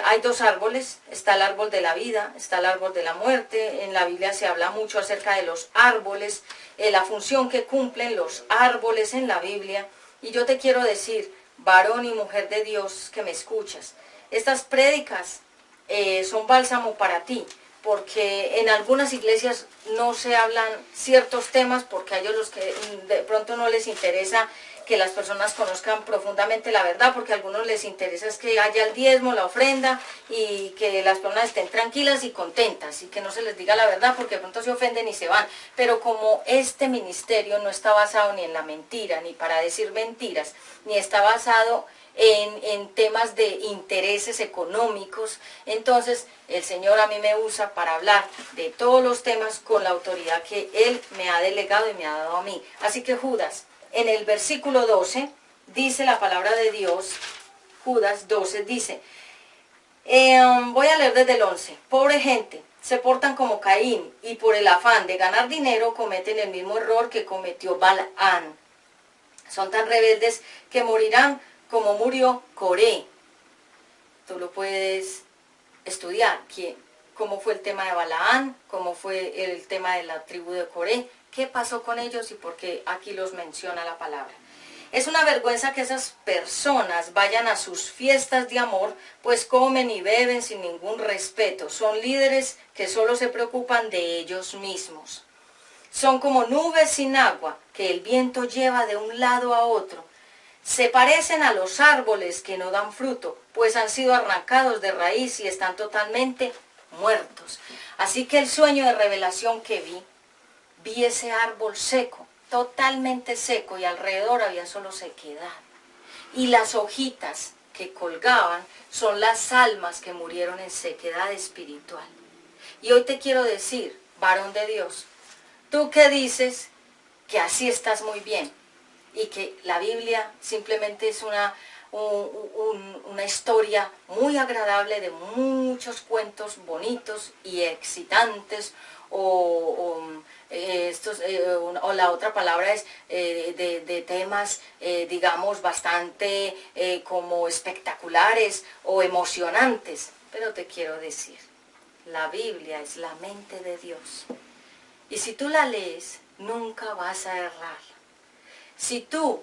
hay dos árboles, está el árbol de la vida, está el árbol de la muerte. En la Biblia se habla mucho acerca de los árboles, la función que cumplen los árboles en la Biblia. Y yo te quiero decir, varón y mujer de Dios que me escuchas, estas prédicas son bálsamo para ti, porque en algunas iglesias no se hablan ciertos temas porque a ellos los que de pronto no les interesa que las personas conozcan profundamente la verdad, porque a algunos les interesa es que haya el diezmo, la ofrenda y que las personas estén tranquilas y contentas y que no se les diga la verdad porque de pronto se ofenden y se van. Pero como este ministerio no está basado ni en la mentira, ni para decir mentiras, ni está basado en temas de intereses económicos, entonces el Señor a mí me usa para hablar de todos los temas con la autoridad que Él me ha delegado y me ha dado a mí. Así que Judas, en el versículo 12, dice la palabra de Dios, Judas 12, dice, voy a leer desde el 11, pobre gente, se portan como Caín y por el afán de ganar dinero cometen el mismo error que cometió Balaán. Son tan rebeldes que morirán como murió Coré. Tú lo puedes estudiar, cómo fue el tema de Balaán, cómo fue el tema de la tribu de Coré, qué pasó con ellos y por qué aquí los menciona la palabra. Es una vergüenza que esas personas vayan a sus fiestas de amor, pues comen y beben sin ningún respeto. Son líderes que solo se preocupan de ellos mismos. Son como nubes sin agua que el viento lleva de un lado a otro. Se parecen a los árboles que no dan fruto, pues han sido arrancados de raíz y están totalmente muertos. Así que el sueño de revelación que vi ese árbol seco, totalmente seco, y alrededor había solo sequedad. Y las hojitas que colgaban son las almas que murieron en sequedad espiritual. Y hoy te quiero decir, varón de Dios, tú que dices que así estás muy bien, y que la Biblia simplemente es una historia muy agradable de muchos cuentos bonitos y excitantes, o la otra palabra es de temas, digamos, bastante como espectaculares o emocionantes. Pero te quiero decir, la Biblia es la mente de Dios. Y si tú la lees, nunca vas a errar. Si tú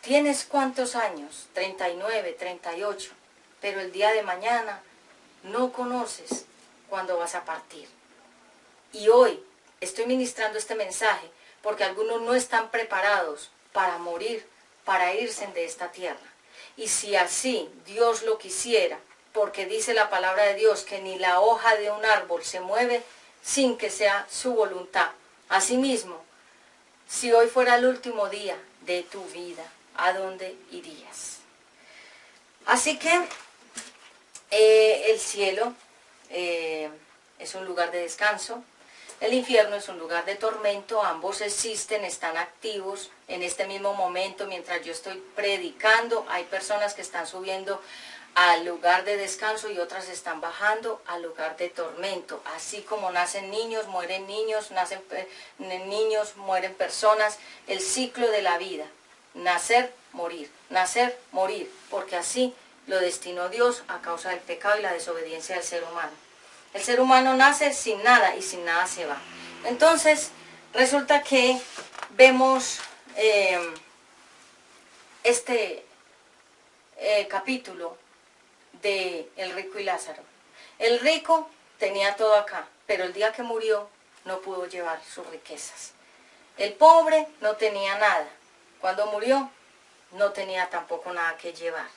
tienes ¿cuántos años? 39, 38, pero el día de mañana no conoces cuándo vas a partir. Y hoy estoy ministrando este mensaje porque algunos no están preparados para morir, para irse de esta tierra. Y si así Dios lo quisiera, porque dice la palabra de Dios que ni la hoja de un árbol se mueve sin que sea su voluntad. Asimismo, si hoy fuera el último día de tu vida, ¿a dónde irías? Así que el cielo es un lugar de descanso, el infierno es un lugar de tormento, ambos existen, están activos en este mismo momento. Mientras yo estoy predicando, hay personas que están subiendo al lugar de descanso y otras están bajando al lugar de tormento. Así como nacen niños, mueren niños, nacen niños, mueren personas. El ciclo de la vida, nacer, morir, porque así lo destinó Dios a causa del pecado y la desobediencia del ser humano. El ser humano nace sin nada y sin nada se va. Entonces, resulta que vemos capítulo de El rico y Lázaro. El rico tenía todo acá, pero el día que murió no pudo llevar sus riquezas. El pobre no tenía nada. Cuando murió no tenía tampoco nada que llevar.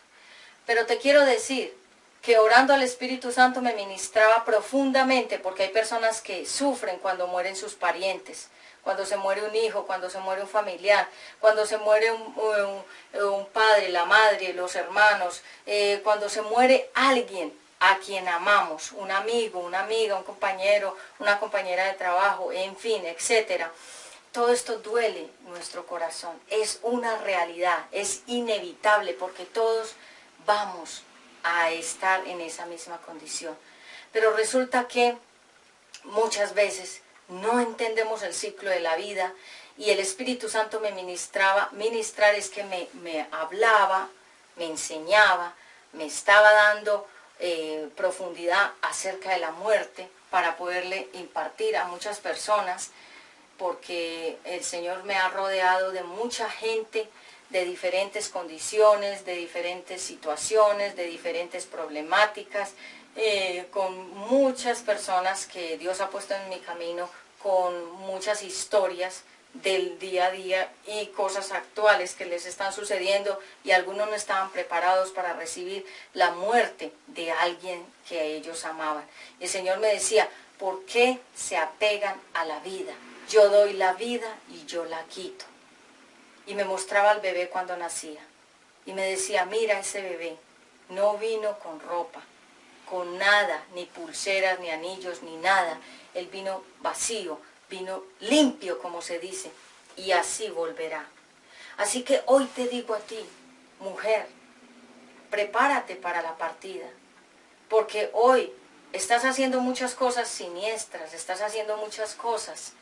Pero te quiero decir que orando al Espíritu Santo me ministraba profundamente, porque hay personas que sufren cuando mueren sus parientes, cuando se muere un hijo, cuando se muere un familiar, cuando se muere un padre, la madre, los hermanos, cuando se muere alguien a quien amamos, un amigo, una amiga, un compañero, una compañera de trabajo, en fin, etcétera. Todo esto duele nuestro corazón, es una realidad, es inevitable, porque todos vamos a estar en esa misma condición. Pero resulta que muchas veces no entendemos el ciclo de la vida, y el Espíritu Santo me ministraba. Ministrar es que me hablaba, me enseñaba, me estaba dando profundidad acerca de la muerte para poderle impartir a muchas personas, porque el Señor me ha rodeado de mucha gente de diferentes condiciones, de diferentes situaciones, de diferentes problemáticas, con muchas personas que Dios ha puesto en mi camino, con muchas historias del día a día y cosas actuales que les están sucediendo, y algunos no estaban preparados para recibir la muerte de alguien que ellos amaban. El Señor me decía: ¿por qué se apegan a la vida? Yo doy la vida y yo la quito. Y me mostraba al bebé cuando nacía. Y me decía: mira, ese bebé no vino con ropa, con nada, ni pulseras, ni anillos, ni nada. Él vino vacío, vino limpio, como se dice, y así volverá. Así que hoy te digo a ti, mujer, prepárate para la partida, porque hoy estás haciendo muchas cosas siniestras, estás haciendo muchas cosas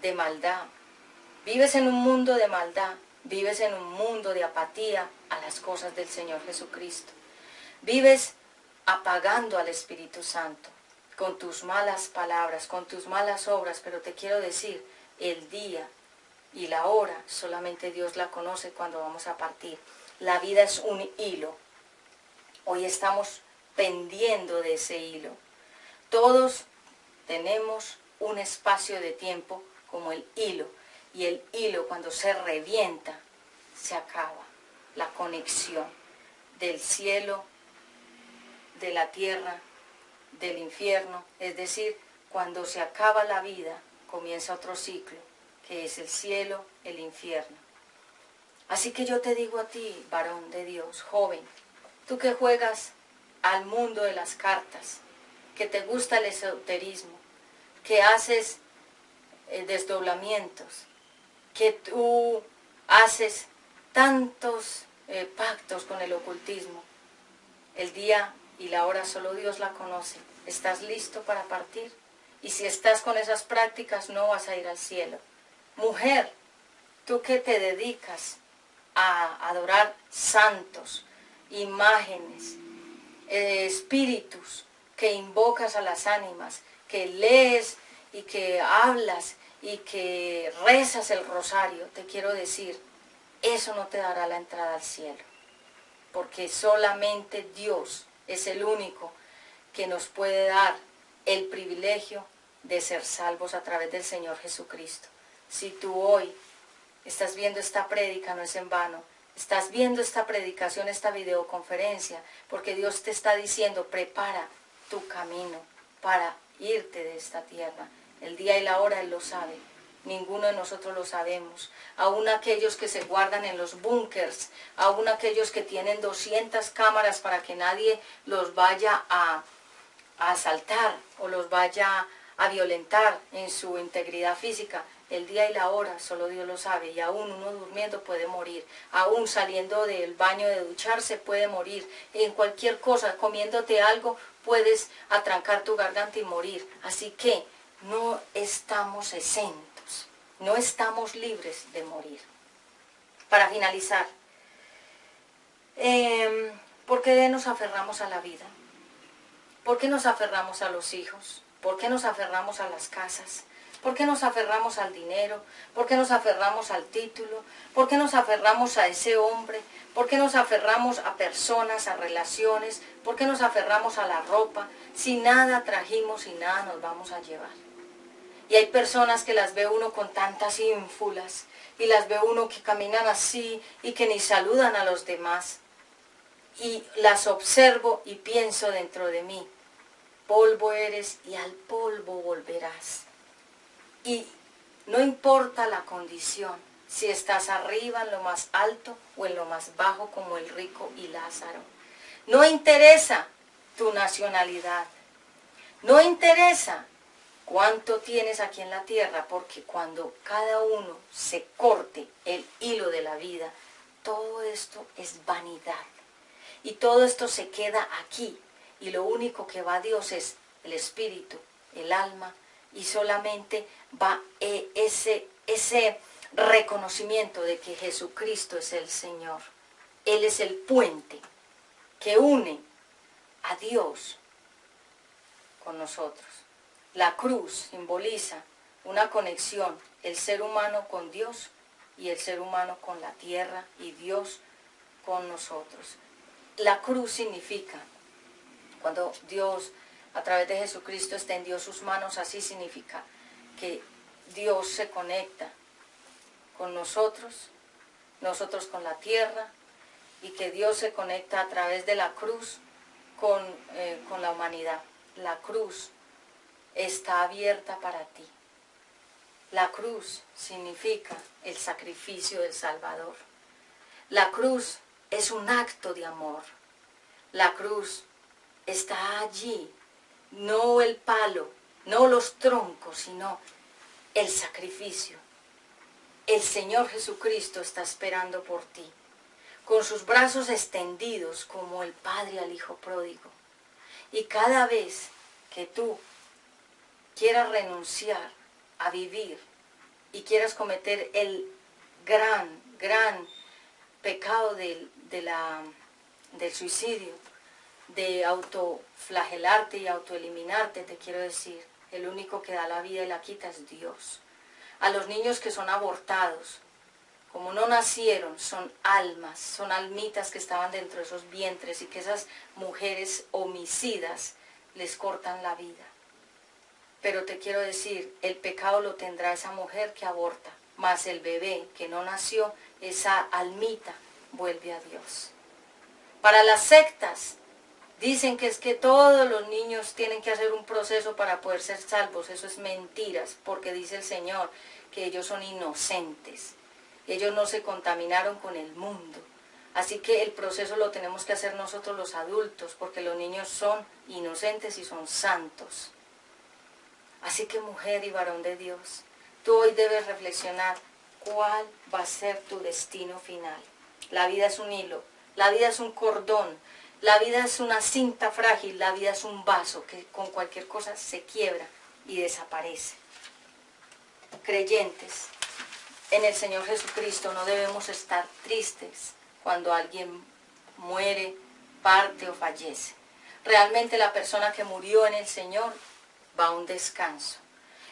de maldad. Vives en un mundo de maldad, vives en un mundo de apatía a las cosas del Señor Jesucristo. Vives apagando al Espíritu Santo con tus malas palabras, con tus malas obras, pero te quiero decir, el día y la hora solamente Dios la conoce cuando vamos a partir. La vida es un hilo. Hoy estamos pendiendo de ese hilo. Todos tenemos un espacio de tiempo como el hilo, y el hilo, cuando se revienta, se acaba la conexión del cielo, de la tierra, del infierno. Es decir, cuando se acaba la vida, comienza otro ciclo, que es el cielo, el infierno. Así que yo te digo a ti, varón de Dios, joven, tú que juegas al mundo de las cartas, que te gusta el esoterismo, que haces desdoblamientos, que tú haces tantos pactos con el ocultismo, el día y la hora solo Dios la conoce. ¿Estás listo para partir? Y si estás con esas prácticas, no vas a ir al cielo. Mujer, tú que te dedicas a adorar santos, imágenes, espíritus, que invocas a las ánimas, que lees y que hablas y que rezas el rosario, te quiero decir, eso no te dará la entrada al cielo, porque solamente Dios es el único que nos puede dar el privilegio de ser salvos a través del Señor Jesucristo. Si tú hoy estás viendo esta prédica, no es en vano. Estás viendo esta predicación, esta videoconferencia, porque Dios te está diciendo: prepara tu camino para irte de esta tierra. El día y la hora Él lo sabe. Ninguno de nosotros lo sabemos. Aún aquellos que se guardan en los búnkers, aún aquellos que tienen 200 cámaras para que nadie los vaya a asaltar o los vaya a violentar en su integridad física. El día y la hora solo Dios lo sabe, y aún uno durmiendo puede morir, aún saliendo del baño de ducharse puede morir, en cualquier cosa, comiéndote algo, puedes atrancar tu garganta y morir. Así que no estamos exentos, no estamos libres de morir. Para finalizar, ¿por qué nos aferramos a la vida? ¿Por qué nos aferramos a los hijos? ¿Por qué nos aferramos a las casas? ¿Por qué nos aferramos al dinero? ¿Por qué nos aferramos al título? ¿Por qué nos aferramos a ese hombre? ¿Por qué nos aferramos a personas, a relaciones? ¿Por qué nos aferramos a la ropa? Si nada trajimos y nada nos vamos a llevar. Y hay personas que las ve uno con tantas ínfulas y las ve uno que caminan así y que ni saludan a los demás. Y las observo y pienso dentro de mí, polvo eres y al polvo volverás. Y no importa la condición, si estás arriba en lo más alto o en lo más bajo como el rico y Lázaro. No interesa tu nacionalidad, no interesa cuánto tienes aquí en la tierra, porque cuando cada uno se corte el hilo de la vida, todo esto es vanidad. Y todo esto se queda aquí. Y lo único que va a Dios es el espíritu, el alma, y solamente va ese reconocimiento de que Jesucristo es el Señor. Él es el puente que une a Dios con nosotros. La cruz simboliza una conexión, el ser humano con Dios y el ser humano con la tierra y Dios con nosotros. La cruz significa, cuando Dios a través de Jesucristo extendió sus manos, así significa que Dios se conecta con nosotros, nosotros con la tierra, y que Dios se conecta a través de la cruz con la humanidad. La cruz está abierta para ti. La cruz significa el sacrificio del Salvador. La cruz es un acto de amor. La cruz está allí, no el palo, no los troncos, sino el sacrificio. El Señor Jesucristo está esperando por ti, con sus brazos extendidos como el Padre al Hijo pródigo. Y cada vez que tú quieras renunciar a vivir y quieras cometer el gran pecado del suicidio, de autoflagelarte y autoeliminarte, te quiero decir, el único que da la vida y la quita es Dios. A los niños que son abortados, como no nacieron, son almas, son almitas que estaban dentro de esos vientres y que esas mujeres homicidas les cortan la vida. Pero te quiero decir, el pecado lo tendrá esa mujer que aborta, mas el bebé que no nació, esa almita vuelve a Dios. Para las sectas, dicen que es que todos los niños tienen que hacer un proceso para poder ser salvos. Eso es mentiras, porque dice el Señor que ellos son inocentes. Ellos no se contaminaron con el mundo. Así que el proceso lo tenemos que hacer nosotros los adultos, porque los niños son inocentes y son santos. Así que mujer y varón de Dios, tú hoy debes reflexionar cuál va a ser tu destino final. La vida es un hilo, la vida es un cordón, la vida es una cinta frágil, la vida es un vaso que con cualquier cosa se quiebra y desaparece. Creyentes en el Señor Jesucristo, no debemos estar tristes cuando alguien muere, parte o fallece. Realmente la persona que murió en el Señor va a un descanso.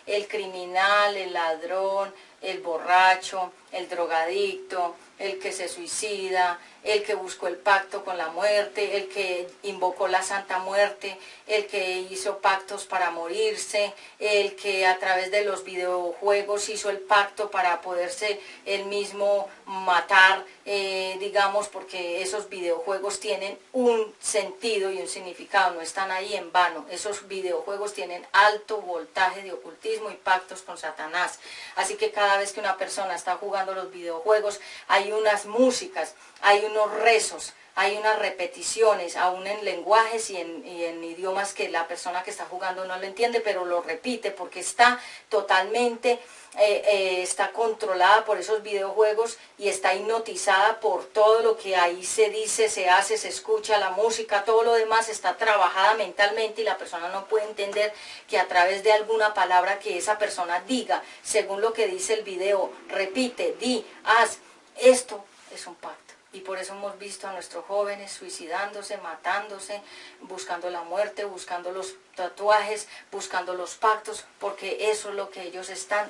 El criminal, el ladrón, el borracho, el drogadicto, el que se suicida, el que buscó el pacto con la muerte, el que invocó la Santa Muerte, el que hizo pactos para morirse, el que a través de los videojuegos hizo el pacto para poderse él mismo matar, digamos, porque esos videojuegos tienen un sentido y un significado, no están ahí en vano. Esos videojuegos tienen alto voltaje de ocultismo y pactos con Satanás. Así que cada vez que una persona está jugando los videojuegos, hay unas músicas, hay unos rezos, hay unas repeticiones, aún en lenguajes y en idiomas que la persona que está jugando no lo entiende, pero lo repite porque está totalmente, está controlada por esos videojuegos y está hipnotizada por todo lo que ahí se dice, se hace, se escucha, la música, todo lo demás está trabajada mentalmente y la persona no puede entender que a través de alguna palabra que esa persona diga, según lo que dice el video, repite, di, haz, esto es un pacto. Y por eso hemos visto a nuestros jóvenes suicidándose, matándose, buscando la muerte, buscando los tatuajes, buscando los pactos, porque eso es lo que ellos están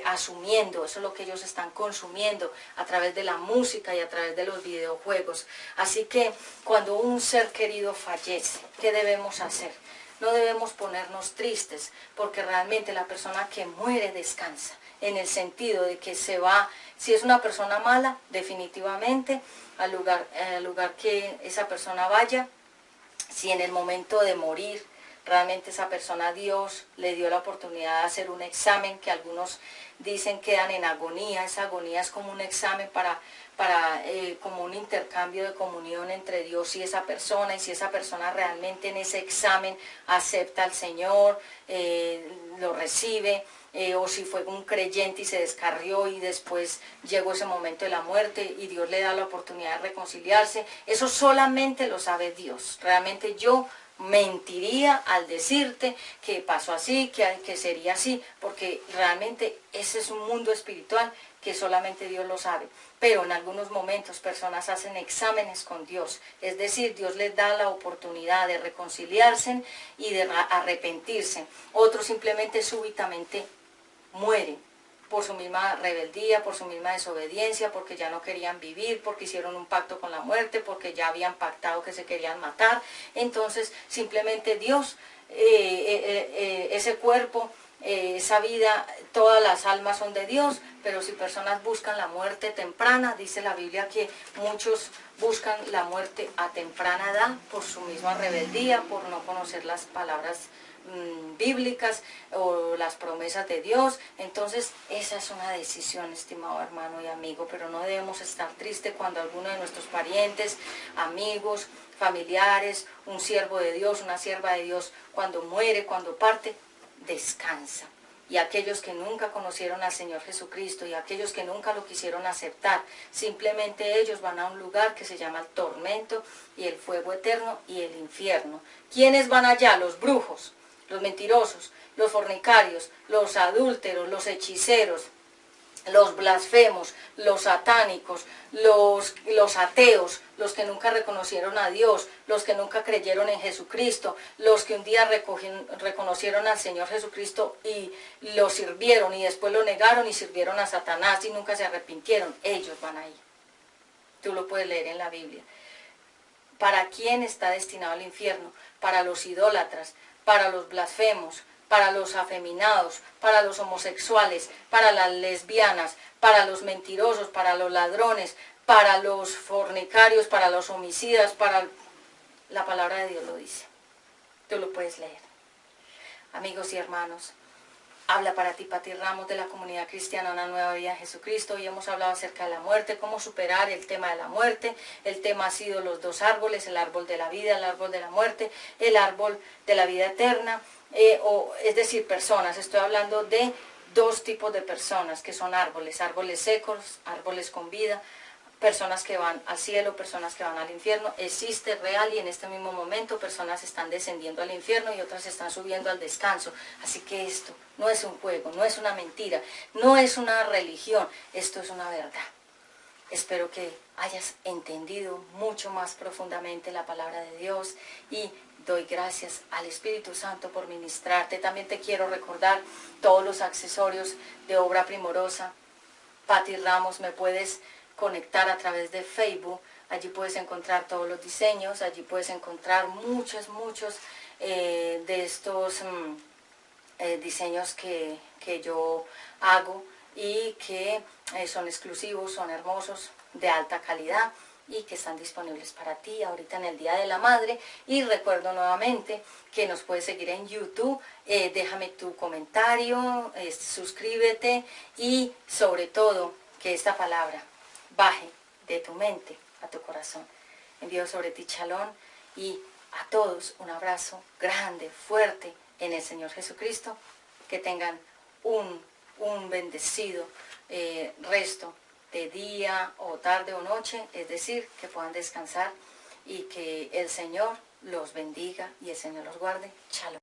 asumiendo, eso es lo que ellos están consumiendo a través de la música y a través de los videojuegos. Así que cuando un ser querido fallece, ¿qué debemos hacer? No debemos ponernos tristes, porque realmente la persona que muere descansa, en el sentido de que se va, si es una persona mala, definitivamente al lugar que esa persona vaya, si en el momento de morir realmente esa persona, Dios le dio la oportunidad de hacer un examen, que algunos dicen quedan en agonía. Esa agonía es como un examen como un intercambio de comunión entre Dios y esa persona, y si esa persona realmente en ese examen acepta al Señor, lo recibe, o si fue un creyente y se descarrió y después llegó ese momento de la muerte y Dios le da la oportunidad de reconciliarse. Eso solamente lo sabe Dios. Realmente yo mentiría al decirte que pasó así, que sería así, porque realmente ese es un mundo espiritual que solamente Dios lo sabe. Pero en algunos momentos personas hacen exámenes con Dios, es decir, Dios les da la oportunidad de reconciliarse y de arrepentirse. Otros simplemente súbitamente mueren por su misma rebeldía, por su misma desobediencia, porque ya no querían vivir, porque hicieron un pacto con la muerte, porque ya habían pactado que se querían matar. Entonces simplemente Dios, ese cuerpo, esa vida, todas las almas son de Dios, pero si personas buscan la muerte temprana, dice la Biblia que muchos buscan la muerte a temprana edad por su misma rebeldía, por no conocer las palabras bíblicas o las promesas de Dios. Entonces esa es una decisión, estimado hermano y amigo, pero no debemos estar tristes cuando alguno de nuestros parientes, amigos, familiares, un siervo de Dios, una sierva de Dios, cuando muere, cuando parte, descansa. Y aquellos que nunca conocieron al Señor Jesucristo y aquellos que nunca lo quisieron aceptar, simplemente ellos van a un lugar que se llama el tormento y el fuego eterno y el infierno. ¿Quiénes van allá? Los brujos, los mentirosos, los fornicarios, los adúlteros, los hechiceros, los blasfemos, los satánicos, los ateos, los que nunca reconocieron a Dios, los que nunca creyeron en Jesucristo, los que un día reconocieron al Señor Jesucristo y lo sirvieron y después lo negaron y sirvieron a Satanás y nunca se arrepintieron. Ellos van ahí. Tú lo puedes leer en la Biblia. ¿Para quién está destinado el infierno? Para los idólatras, para los blasfemos, para los afeminados, para los homosexuales, para las lesbianas, para los mentirosos, para los ladrones, para los fornicarios, para los homicidas, para... La palabra de Dios lo dice. Tú lo puedes leer. Amigos y hermanos, habla para ti, Pati Ramos, de la Comunidad Cristiana Una Nueva Vida en Jesucristo. Hoy hemos hablado acerca de la muerte, cómo superar el tema de la muerte. El tema ha sido los dos árboles, el árbol de la vida, el árbol de la muerte, el árbol de la vida eterna. Es decir, personas. Estoy hablando de dos tipos de personas que son árboles, árboles secos, árboles con vida, personas que van al cielo, personas que van al infierno. Existe real y en este mismo momento personas están descendiendo al infierno y otras están subiendo al descanso. Así que esto no es un juego, no es una mentira, no es una religión, esto es una verdad. Espero que hayas entendido mucho más profundamente la palabra de Dios y doy gracias al Espíritu Santo por ministrarte. También te quiero recordar todos los accesorios de Obra Primorosa. Pati Ramos, me puedes conectar a través de Facebook. Allí puedes encontrar todos los diseños, allí puedes encontrar muchos de estos diseños que yo hago y que son exclusivos, son hermosos, de alta calidad y que están disponibles para ti ahorita en el Día de la Madre. Y recuerdo nuevamente que nos puedes seguir en YouTube, déjame tu comentario, suscríbete y sobre todo que esta palabra baje de tu mente a tu corazón. Envío sobre ti shalom y a todos un abrazo grande, fuerte en el Señor Jesucristo. Que tengan un bendecido resto de día o tarde o noche, es decir, que puedan descansar y que el Señor los bendiga y el Señor los guarde. Shalom.